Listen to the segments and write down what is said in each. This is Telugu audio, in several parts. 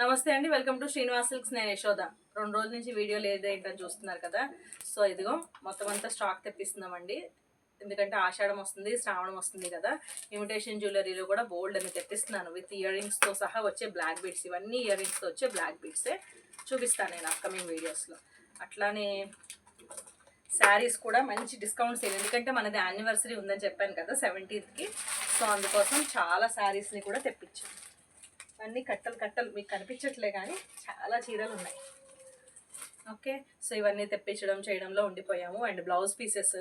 నమస్తే అండి, వెల్కమ్ టు శ్రీనివాస్ సిల్క్స్. నేను యశోద. 2 రోజుల నుంచి వీడియో లేదేంటని చూస్తున్నారు కదా. సో ఇదిగో మొత్తం అంతా స్టాక్ తెప్పిస్తున్నామండి. ఎందుకంటే ఆషాఢం వస్తుంది, శ్రావణం వస్తుంది కదా. ఇమిటేషన్ జ్యువెలరీలో కూడా బోల్డ్ అని తెప్పిస్తున్నాను, విత్ ఇయర్ రింగ్స్తో సహా వచ్చే బ్లాక్ బీడ్స్. ఇవన్నీ ఇయర్ రింగ్స్తో వచ్చే బ్లాక్ బీడ్సే చూపిస్తాను నేను అప్కమింగ్ వీడియోస్లో. అట్లానే శారీస్ కూడా మంచి డిస్కౌంట్ సేల్, ఎందుకంటే మనది యానివర్సరీ ఉందని చెప్పాను కదా 17th. సో అందుకోసం చాలా శారీస్ని కూడా తెప్పించాను. అన్నీ కట్టలు కట్టలు మీకు కనిపించట్లే కానీ చాలా చీరలు ఉన్నాయి. ఓకే, సో ఇవన్నీ తెప్పించడం చేయడంలో ఉండిపోయాము. అండ్ బ్లౌజ్ పీసెస్,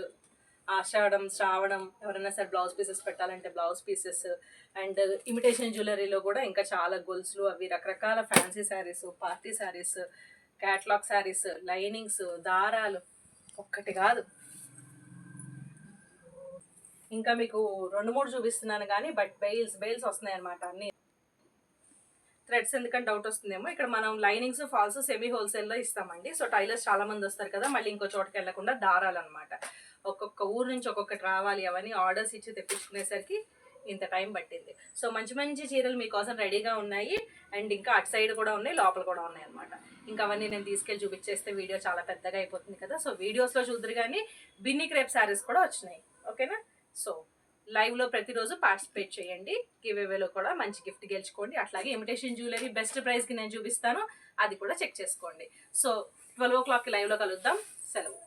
ఆషాఢం శ్రావణం ఎవరైనా సరే బ్లౌజ్ పీసెస్ పెట్టాలంటే బ్లౌజ్ పీసెస్. అండ్ ఇమిటేషన్ జ్యువెలరీలో కూడా ఇంకా చాలా గొలుసులు, అవి రకరకాల fancy saris, party saris, catalogue saris, linings, దారాలు ఒక్కటి కాదు. ఇంకా మీకు 2-3 చూపిస్తున్నాను కానీ బట్ బెయిల్స్ వస్తున్నాయి అనమాట. అన్ని థ్రెడ్స్ ఎందుకంటే డౌట్ వస్తుందేమో. ఇక్కడ మనం లైనింగ్స్, ఫాల్స్ సెమీ హోల్సేల్లో ఇస్తామండి. సో టైలర్స్ చాలా మంది వస్తారు కదా, మళ్ళీ ఇంకో చోటకి వెళ్ళకుండా దారాలు అనమాట. ఒక్కొక్క ఊరు నుంచి ఒక్కొక్కటి రావాలి, అవన్నీ ఆర్డర్స్ ఇచ్చి తెప్పించుకునేసరికి ఇంత టైం పట్టింది. సో మంచి మంచి చీరలు మీకోసం రెడీగా ఉన్నాయి. అండ్ ఇంకా అటు సైడ్ కూడా ఉన్నాయి, లోపల కూడా ఉన్నాయి అనమాట. ఇంకా అవన్నీ నేను తీసుకెళ్ళి చూపించేస్తే వీడియో చాలా పెద్దగా అయిపోతుంది కదా. సో వీడియోస్లో చూద్దరు కానీ బిన్నీ క్రేప్ శారీస్ కూడా వచ్చినాయి. ఓకేనా. సో లైవ్లో ప్రతిరోజు పార్టిసిపేట్ చేయండి. గివ్ అవేలో కూడా మంచి గిఫ్ట్ గెలుచుకోండి. అట్లాగే ఇమిటేషన్ జ్యువెలరీ బెస్ట్ ప్రైస్కి నేను చూపిస్తాను, అది కూడా చెక్ చేసుకోండి. సో 12 o'clockకి లైవ్లో కలుద్దాం. సెలవు.